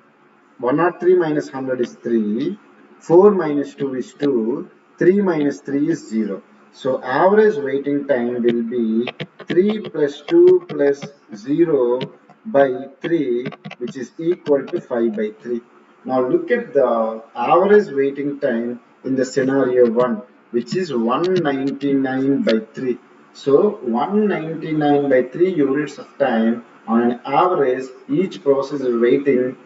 103 minus 100 is 3, 4 minus 2 is 2, 3 minus 3 is 0. So average waiting time will be 3 plus 2 plus 0 by 3, which is equal to 5 by 3. Now look at the average waiting time in the scenario 1, which is 199 by 3. So 199 by 3 units of time on an average, each process is waiting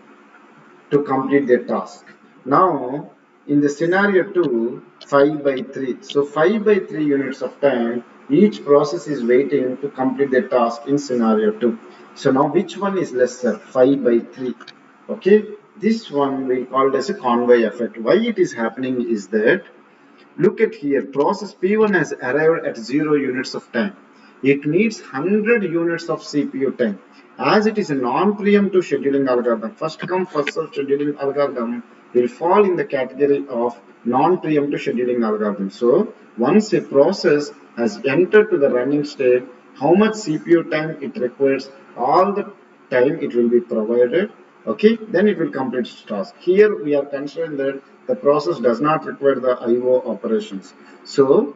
to complete their task. Now, in the scenario 2, 5 by 3. So, 5 by 3 units of time, each process is waiting to complete their task in scenario 2. So, now which one is lesser? 5 by 3. Okay, this one we call as a Conway effect. Why it is happening is that, look at here, process P1 has arrived at 0 units of time. It needs 100 units of CPU time. As it is a non-preemptive scheduling algorithm, first come first serve scheduling algorithm will fall in the category of non-preemptive scheduling algorithm. So once a process has entered to the running state, how much CPU time it requires, all the time it will be provided. Okay, then it will complete its task. Here we are considering that the process does not require the IO operations. So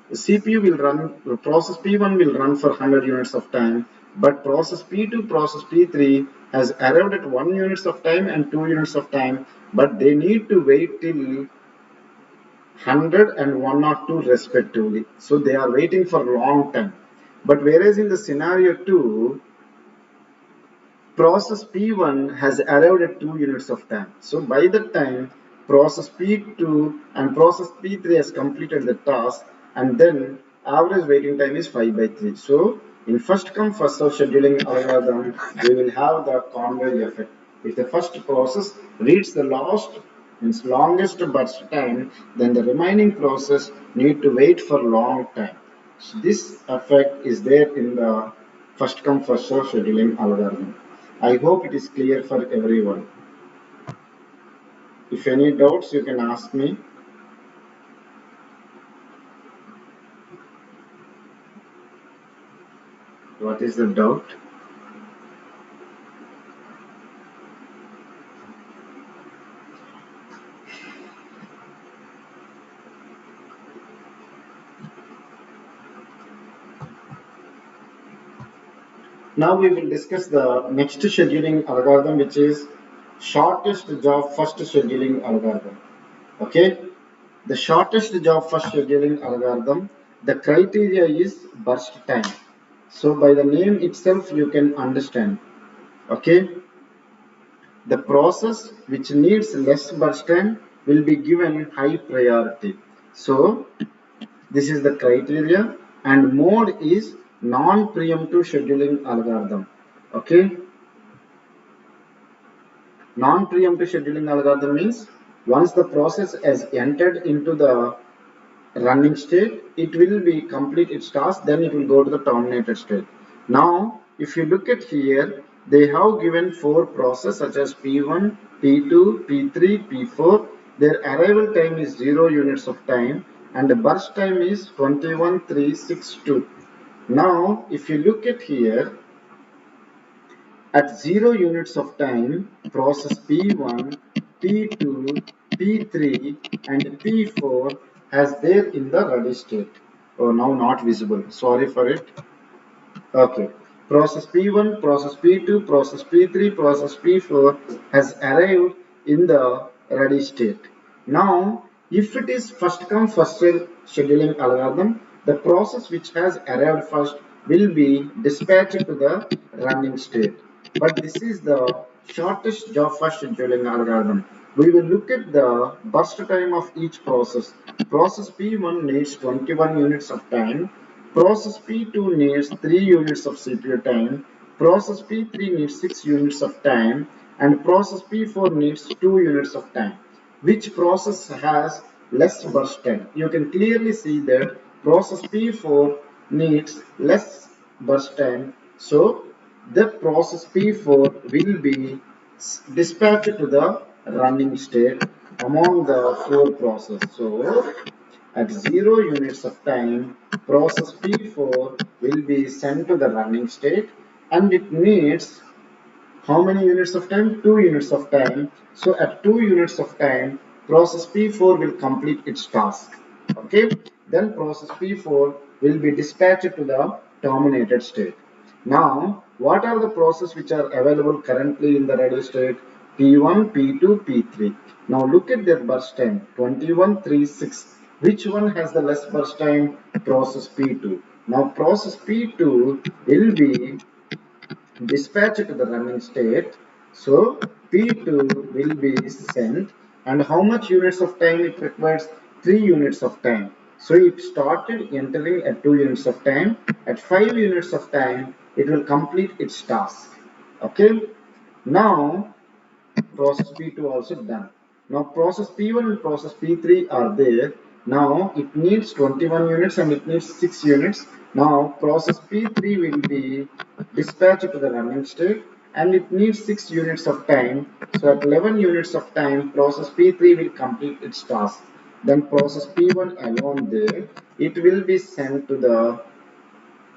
the CPU will run, process P1 will run for 100 units of time, but process P2, process P3 has arrived at 1 units of time and 2 units of time, but they need to wait till 100 and 102 respectively. So they are waiting for a long time. But whereas in the scenario 2, process P1 has arrived at 2 units of time. So by the time process P2 and process P3 has completed the task, and then average waiting time is 5 by 3. So in first come first serve scheduling algorithm, we will have the Cornwall effect. If the first process reaches the means longest burst time, then the remaining process need to wait for long time. So this effect is there in the first come first serve scheduling algorithm. I hope it is clear for everyone. If any doubts, you can ask me. What is the doubt? Now we will discuss the next scheduling algorithm, which is shortest job first scheduling algorithm. Okay, the shortest job first scheduling algorithm. The criteria is burst time. So by the name itself, you can understand. Okay, the process which needs less burst time will be given high priority. So this is the criteria, and mode is non-preemptive scheduling algorithm. Okay, non-preemptive scheduling algorithm means once the process has entered into the running state, it will be complete its task, then it will go to the terminated state. Now, if you look at here, they have given four processes such as P1, P2, P3, P4. Their arrival time is 0 units of time and the burst time is 21,362. Now, if you look at here, at 0 units of time, process P1, P2, P3 and P4 has there in the ready state. Oh, now not visible. Sorry for it. Okay. Process P1, process P2, process P3, process P4 has arrived in the ready state. Now, if it is first come first serve scheduling algorithm, the process which has arrived first will be dispatched to the running state. But this is the shortest job first scheduling algorithm. We will look at the burst time of each process. Process P1 needs 21 units of time. Process P2 needs 3 units of CPU time, process P3 needs 6 units of time, and process P4 needs 2 units of time. Which process has less burst time? You can clearly see that process P4 needs less burst time, so the process P4 will be dispatched to the running state among the four processes. So at 0 units of time, process P4 will be sent to the running state and it needs how many units of time? 2 units of time. So at 2 units of time, process P4 will complete its task. Okay. Then process P4 will be dispatched to the terminated state. Now, what are the processes which are available currently in the ready state? P1, P2, P3. Now look at their burst time, 2136. Which one has the less burst time? Process P2. Now process P2 will be dispatch it to the running state. So P2 will be sent, and how much units of time it requires? 3 units of time. So it started entering at 2 units of time. At 5 units of time, it will complete its task. Okay. Now process P2 also done. Now process P1 and process P3 are there. Now it needs 21 units and it needs 6 units. Now process P3 will be dispatched to the running state and it needs 6 units of time. So at 11 units of time, process P3 will complete its task. Then process P1 alone there, it will be sent to the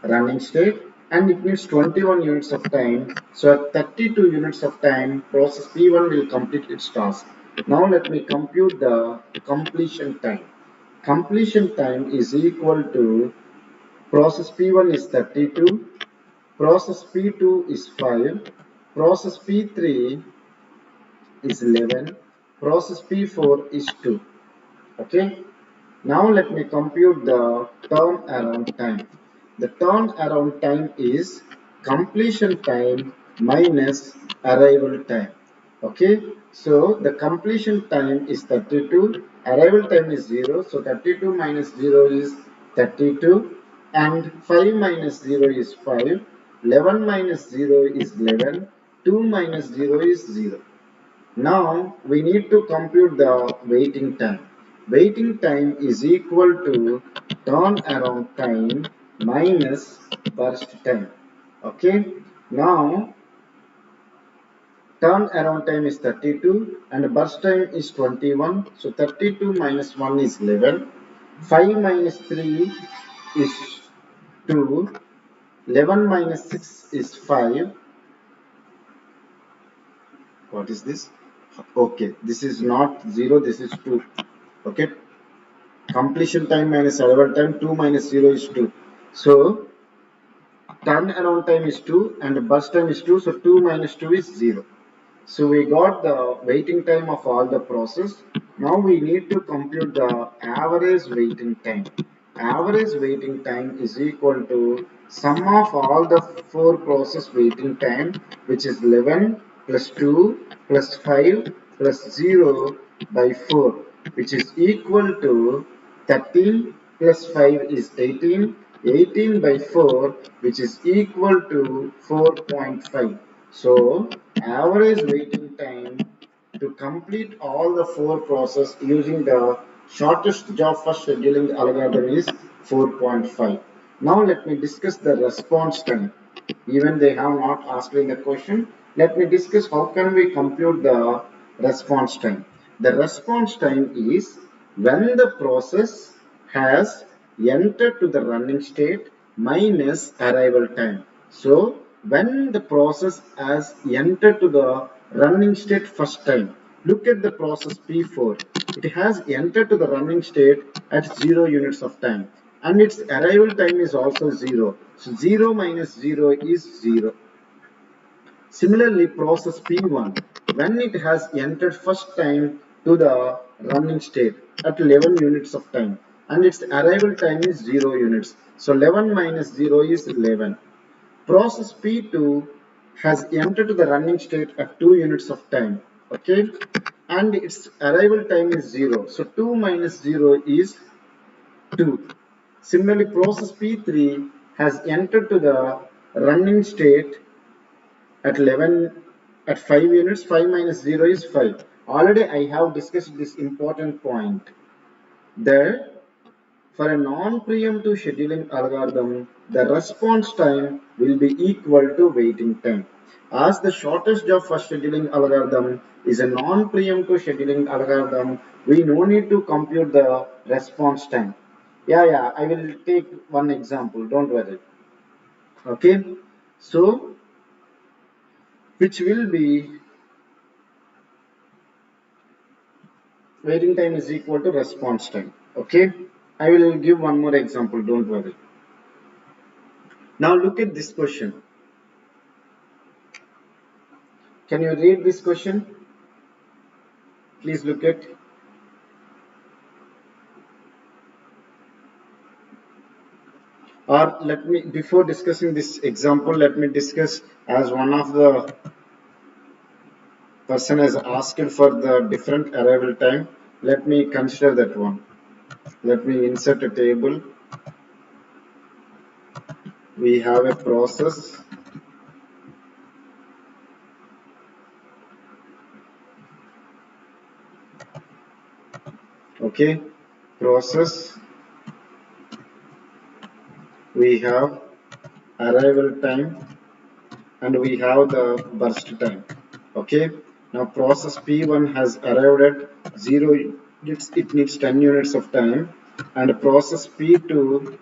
running state and it needs 21 units of time. So at 32 units of time, process P1 will complete its task. Now let me compute the completion time. Completion time is equal to process P1 is 32, process P2 is 5, process P3 is 11, process P4 is 2. Okay. Now let me compute the turnaround time. The turnaround time is completion time minus arrival time. Okay, so the completion time is 32, arrival time is 0, so 32 minus 0 is 32, and 5 minus 0 is 5, 11 minus 0 is 11, 2 minus 0 is 0. Now we need to compute the waiting time. Waiting time is equal to turnaround time minus burst time. Okay. Now Turnaround time is 32 and burst time is 21. So 32 minus 1 is 11. 5 minus 3 is 2. 11 minus 6 is 5. What is this? Okay, this is not 0, this is 2. Okay, completion time minus arrival time, 2 minus 0 is 2. So turnaround time is 2 and burst time is 2. So 2 minus 2 is 0. So we got the waiting time of all the process. Now we need to compute the average waiting time. Average waiting time is equal to sum of all the four process waiting time, which is 11 plus 2 plus 5 plus 0 by 4, which is equal to 13 plus 5 is 18. 18 by 4, which is equal to 4.5. So average waiting time to complete all the four process using the shortest job first scheduling algorithm is 4.5. Now let me discuss the response time. Even they have not asked in the question, let me discuss how can we compute the response time. The response time is when the process has entered to the running state minus arrival time. So when the process has entered to the running state first time, look at the process P4. It has entered to the running state at 0 units of time and its arrival time is also 0. So 0 minus 0 is 0. Similarly, process P1, when it has entered first time to the running state at 11 units of time and its arrival time is 0 units. So 11 minus 0 is 11. Process P2 has entered to the running state at 2 units of time, okay, and its arrival time is 0. So 2 minus 0 is 2. Similarly, process P3 has entered to the running state at 11 at 5 units. 5 minus 0 is 5. Already I have discussed this important point that for a non-preemptive scheduling algorithm, the response time will be equal to waiting time. As the shortest job first scheduling algorithm is a non-preemptive scheduling algorithm, we no need to compute the response time. Yeah, I will take one example, don't worry. Okay, so which will be waiting time is equal to response time. Okay, I will give one more example, don't worry. Now look at this question. Can you read this question? Please look at. Or let me, before discussing this example, let me discuss as one of the person has asked for the different arrival time. Let me consider that one. Let me insert a table. We have a process. Okay, process. We have arrival time and we have the burst time. Okay, now process P1 has arrived at 0, it needs 10 units of time, and process P2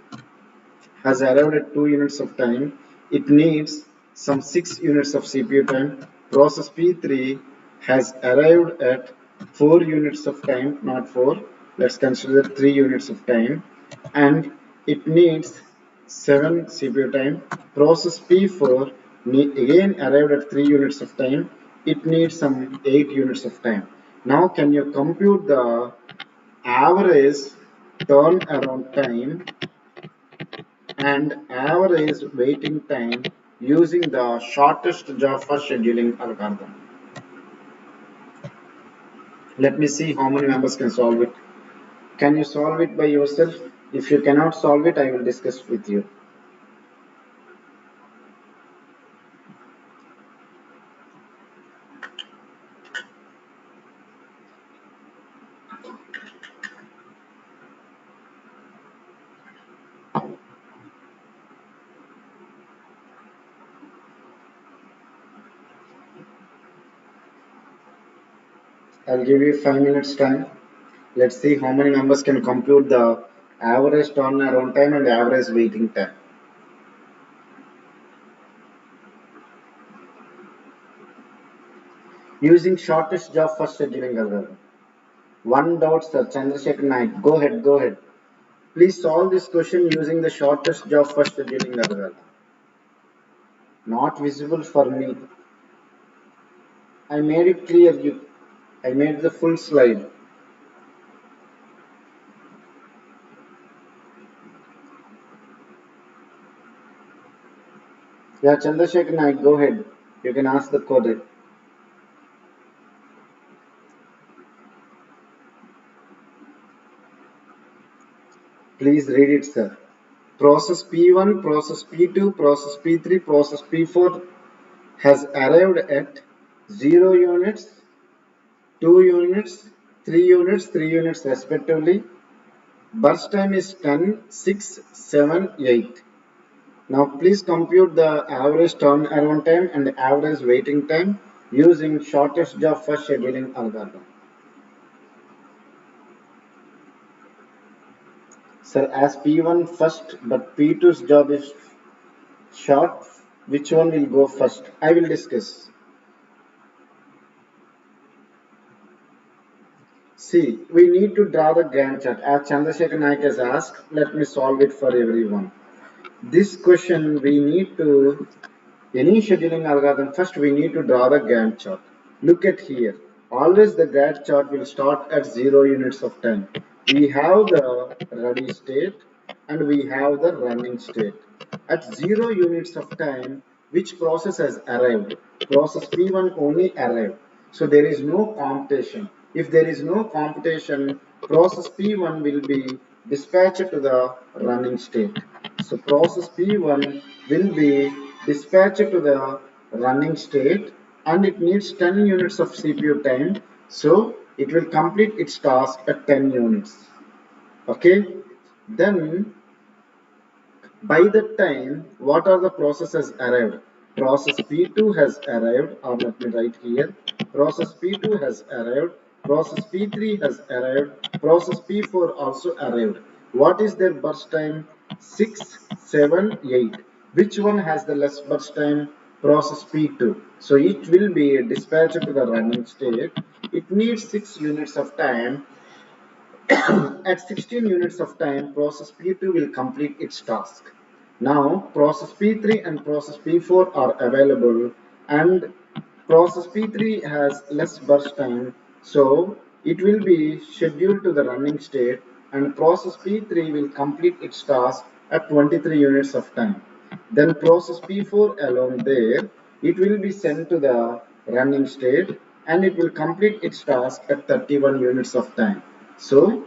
has arrived at 2 units of time, it needs some 6 units of CPU time. Process P3 has arrived at 4 units of time, not 4, let's consider 3 units of time, and it needs 7 CPU time. Process P4 again arrived at 3 units of time, it needs some 8 units of time. Now can you compute the average turnaround time and average waiting time using the shortest job first scheduling algorithm? Let me see how many members can solve it. Can you solve it by yourself? If you cannot solve it, I will discuss with you. I'll give you 5 minutes time. Let's see how many members can compute the average turnaround time and average waiting time. Using shortest job first scheduling algorithm. One doubt, sir. Chandrasekhar Naik. Go ahead, go ahead. Please solve this question using the shortest job first scheduling algorithm. Not visible for me. I made it clear. I made the full slide. Yeah, Chandrasekhar Naik, go ahead. You can ask the code. Please read it, sir. Process P1, process P2, process P3, process P4 has arrived at 0 units, 2 units, 3 units, 3 units respectively. Burst time is 10, 6, 7, 8. Now please compute the average turnaround time and average waiting time using shortest job first scheduling algorithm. Sir, as P1 first but P2's job is short, which one will go first? I will discuss. See, we need to draw the Gantt chart. As Chandrasekhar Naik has asked, let me solve it for everyone. This question we need to, any scheduling algorithm, first we need to draw the Gantt chart. Look at here. Always the Gantt chart will start at 0 units of time. We have the ready state and we have the running state. At 0 units of time, which process has arrived? Process P1 only arrived. So there is no computation. If there is no computation, process P1 will be dispatched to the running state. So process P1 will be dispatched to the running state and it needs 10 units of CPU time. So it will complete its task at 10 units. Okay. Then by that time, what are the processes arrived? Process P2 has arrived, or let me write here. Process P2 has arrived. Process P3 has arrived. Process P4 also arrived. What is their burst time? 6, 7, 8. Which one has the less burst time? Process P2. So it will be dispatched to the running state. It needs 6 units of time. At 16 units of time, process P2 will complete its task. Now, process P3 and process P4 are available and process P3 has less burst time, so it will be scheduled to the running state and process P3 will complete its task at 23 units of time. Then process P4 along there, it will be sent to the running state and it will complete its task at 31 units of time. So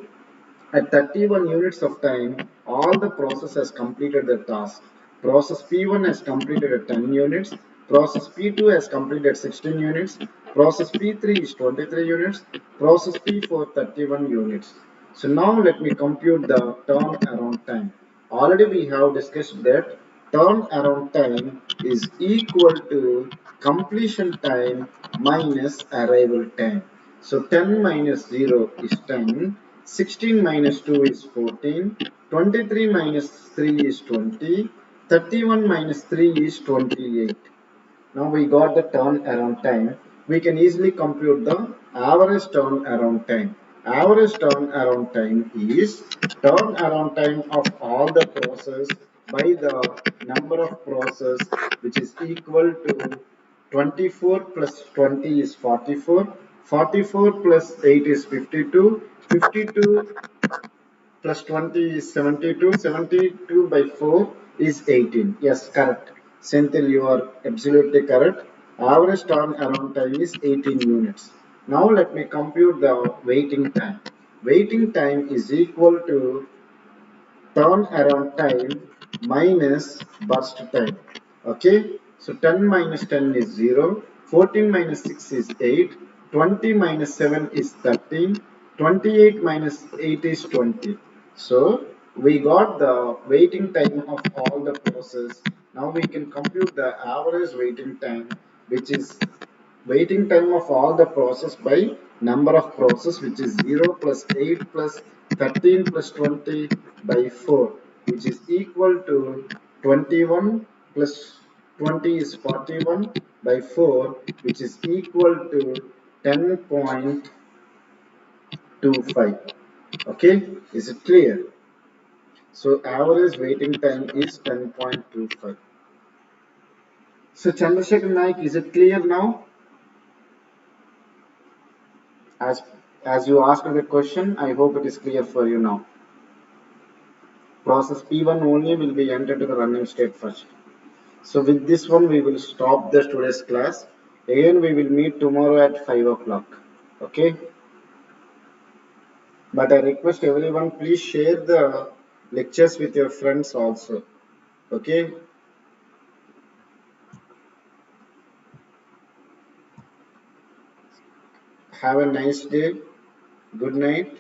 at 31 units of time, all the process has completed the task. Process P1 has completed at 10 units, process P2 has completed 16 units, process P3 is 23 units, process P4 31 units. So now let me compute the turnaround time. Already we have discussed that turnaround time is equal to completion time minus arrival time. So 10 minus 0 is 10, 16 minus 2 is 14, 23 minus 3 is 20, 31 minus 3 is 28. Now we got the turnaround time. We can easily compute the average turnaround time. Average turnaround time is turnaround time of all the process by the number of process, which is equal to 24 plus 20 is 44, 44 plus 8 is 52, 52 plus 20 is 72, 72 by 4 is 18. Yes, correct. Senthil, you are absolutely correct. Average turnaround time is 18 units. Now let me compute the waiting time. Waiting time is equal to turnaround time minus burst time. Okay, so 10 minus 10 is 0, 14 minus 6 is 8, 20 minus 7 is 13, 28 minus 8 is 20. So we got the waiting time of all the process. Now we can compute the average waiting time, which is waiting time of all the process by number of process, which is 0 plus 8 plus 13 plus 20 by 4, which is equal to 21 plus 20 is 41 by 4, which is equal to 10.25. Okay, is it clear? So average waiting time is 10.25. So Chandrasekhar Naik, is it clear now? As as you asked the question, I hope it is clear for you now. Process P1 only will be entered to the running state first. So with this one, we will stop the today's class. Again, we will meet tomorrow at 5 o'clock. Okay. But I request everyone, please share the lectures with your friends also. Okay. Have a nice day. Good night.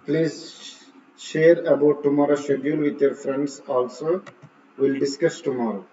Please share about tomorrow's schedule with your friends also. We'll discuss tomorrow.